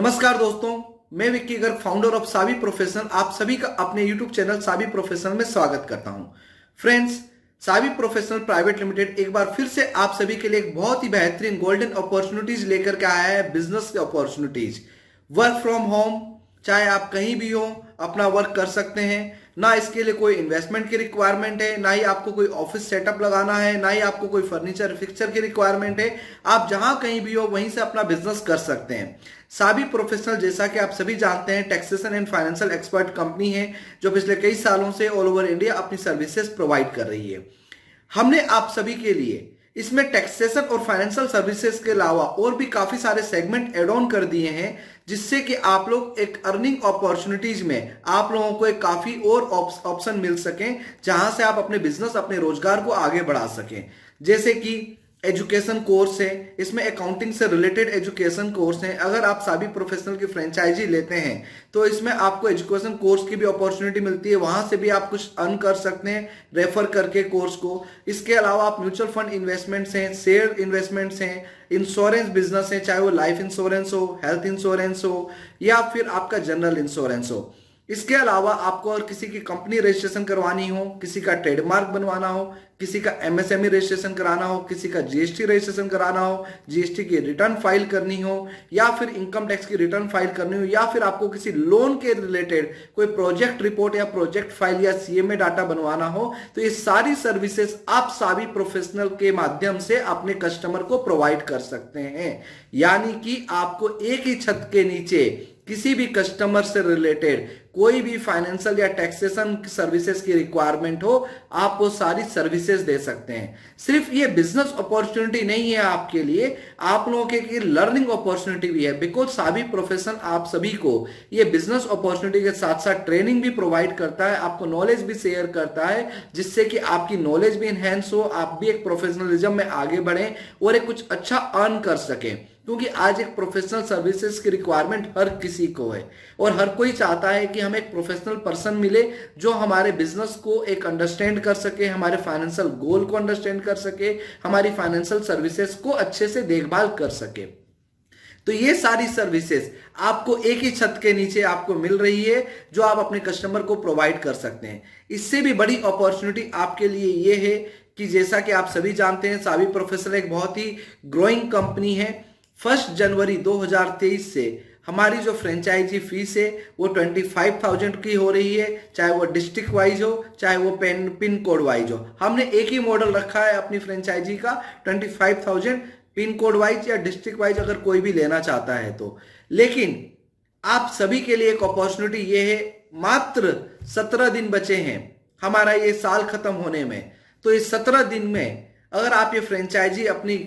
नमस्कार दोस्तों, मैं Vicky Garg, founder of Saavi professional, आप सभी का अपने यूट्यूब चैनल सावी प्रोफेशनल में स्वागत करता हूं। फ्रेंड्स, सावी प्रोफेशनल प्राइवेट लिमिटेड एक बार फिर से आप सभी के लिए एक बहुत ही बेहतरीन गोल्डन अपॉर्चुनिटीज लेकर के आया है। बिजनेस की अपॉर्चुनिटीज, वर्क फ्रॉम होम, चाहे आप कहीं भी हो अपना वर्क कर सकते हैं। ना इसके लिए कोई इन्वेस्टमेंट की रिक्वायरमेंट है, ना ही आपको कोई ऑफिस सेटअप लगाना है, ना ही आपको कोई फर्नीचर फिक्सचर की रिक्वायरमेंट है। आप जहां कहीं भी हो वहीं से अपना बिजनेस कर सकते हैं। सावी प्रोफेशनल, जैसा कि आप सभी जानते हैं, taxation and financial expert company है जो पिछले कई सालों से ऑल ओवर इंडिया अपनी सर्विसेज प्रोवाइड कर रही है। हमने आप सभी के लिए इसमें टैक्सेशन और फाइनेंशियल सर्विसेज के अलावा और भी काफी सारे सेगमेंट एड ऑन कर दिए हैं, जिससे कि आप लोग एक अर्निंग अपॉर्चुनिटीज में आप लोगों को एक काफी और ऑप्शन मिल सकें, जहां से आप अपने बिजनेस, अपने रोजगार को आगे बढ़ा सकें। जैसे कि एजुकेशन कोर्स है, इसमें अकाउंटिंग से रिलेटेड एजुकेशन कोर्स है। अगर आप सावी प्रोफेशनल की फ्रेंचाइजी लेते हैं तो इसमें आपको एजुकेशन कोर्स की भी अपॉर्चुनिटी मिलती है, वहां से भी आप कुछ अर्न कर सकते हैं रेफर करके कोर्स को। इसके अलावा आप म्यूचुअल फंड इन्वेस्टमेंट्स हैं, शेयर इन्वेस्टमेंट्स हैं, इंश्योरेंस बिजनेस है, चाहे वो लाइफ इंश्योरेंस हो, हेल्थ इंश्योरेंस हो या फिर आपका जनरल इंश्योरेंस हो। इसके अलावा आपको और किसी की कंपनी रजिस्ट्रेशन करवानी हो, किसी का ट्रेडमार्क बनवाना हो, किसी का एमएसएमई रजिस्ट्रेशन कराना हो, किसी का जीएसटी रजिस्ट्रेशन कराना हो, जीएसटी की रिटर्न फाइल करनी हो, या फिर इनकम टैक्स की रिटर्न फाइल करनी हो, या फिर आपको किसी लोन के रिलेटेड कोई प्रोजेक्ट रिपोर्ट या प्रोजेक्ट फाइल या सीएमए डाटा बनवाना हो, तो ये सारी सर्विसेज आप सावी प्रोफेशनल के माध्यम से अपने कस्टमर को प्रोवाइड कर सकते हैं। यानी कि आपको एक ही छत के नीचे किसी भी कस्टमर से रिलेटेड कोई भी फाइनेंशियल या टैक्सेशन सर्विसेज की रिक्वायरमेंट हो, आप वो सारी सर्विसेज दे सकते हैं। सिर्फ ये बिजनेस अपॉर्चुनिटी नहीं है आपके लिए, आप लोगों के लर्निंग अपॉर्चुनिटी भी है। बिकॉज सावी प्रोफेशन आप सभी को ये बिजनेस अपॉर्चुनिटी के साथ साथ ट्रेनिंग भी प्रोवाइड करता है, आपको नॉलेज भी शेयर करता है, जिससे कि आपकी नॉलेज भी इनहेंस हो, आप भी एक प्रोफेशनलिज्म में आगे बढ़ें और एक कुछ अच्छा अर्न कर सकें। क्योंकि आज एक प्रोफेशनल सर्विसेज की रिक्वायरमेंट हर किसी को है और हर कोई चाहता है कि हमें एक प्रोफेशनल पर्सन मिले जो हमारे बिजनेस को एक अंडरस्टैंड कर सके, हमारे फाइनेंशियल गोल को अंडरस्टैंड कर सके, हमारी फाइनेंशियल सर्विसेज को अच्छे से देखभाल कर सके। तो ये सारी सर्विसेज आपको एक ही छत के नीचे आपको मिल रही है, जो आप अपने कस्टमर को प्रोवाइड कर सकते हैं। इससे भी बड़ी अपॉर्चुनिटी आपके लिए ये है कि जैसा कि आप सभी जानते हैं, सावी प्रोफेशनल एक बहुत ही ग्रोइंग कंपनी है। 1 जनवरी 2023 से हमारी जो फ्रेंचाइजी फीस है वो 25,000 की हो रही है, चाहे वो डिस्ट्रिक्ट वाइज हो, चाहे वो पिन कोड वाइज हो। हमने एक ही मॉडल रखा है अपनी फ्रेंचाइजी का, 25,000 पिन कोड वाइज या डिस्ट्रिक्ट वाइज अगर कोई भी लेना चाहता है तो। लेकिन आप सभी के लिए एक अपॉर्चुनिटी ये है, मात्र 17 दिन बचे हैं हमारा ये साल खत्म होने में। तो इस 17 दिन में अगर आप ये फ्रेंचाइजी अपनी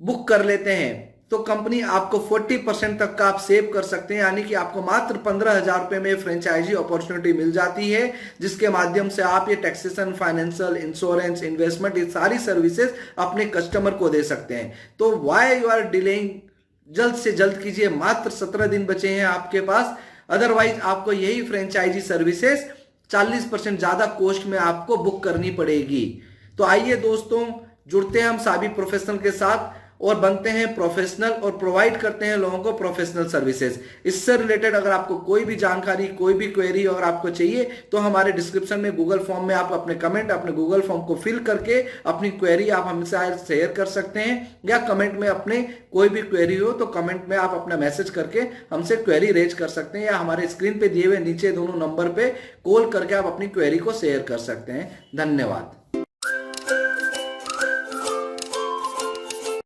बुक कर लेते हैं तो कंपनी आपको 40% तक का आप सेव कर सकते हैं। यानी कि आपको मात्र 15,000 रुपए में फ्रेंचाइजी अपॉर्चुनिटी मिल जाती है, जिसके माध्यम से आप ये टैक्सेशन, फाइनेंशियल, इंश्योरेंस, इन्वेस्टमेंट, ये सारी सर्विसेज अपने कस्टमर को दे सकते हैं। तो व्हाई यू आर डिलेइंग, जल्द से जल्द कीजिए, मात्र 17 दिन बचे हैं आपके पास। अदरवाइज आपको यही फ्रेंचाइजी सर्विसेज 40% ज्यादा कॉस्ट में आपको बुक करनी पड़ेगी। तो आइए दोस्तों, जुड़ते हैं हम सावी प्रोफेशनल के साथ और बनते हैं प्रोफेशनल और प्रोवाइड करते हैं लोगों को प्रोफेशनल सर्विसेज। इससे रिलेटेड अगर आपको कोई भी जानकारी, कोई भी क्वेरी अगर आपको चाहिए तो हमारे डिस्क्रिप्शन में गूगल फॉर्म में आप अपने कमेंट, अपने गूगल फॉर्म को फिल करके अपनी क्वेरी आप हमसे शेयर कर सकते हैं, या कमेंट में अपने कोई भी क्वेरी हो तो कमेंट में आप अपना मैसेज करके हमसे क्वेरी रेज कर सकते हैं, या हमारे स्क्रीन पे दिए हुए नीचे दोनों नंबर पे कॉल करके आप अपनी क्वेरी को शेयर कर सकते हैं। धन्यवाद।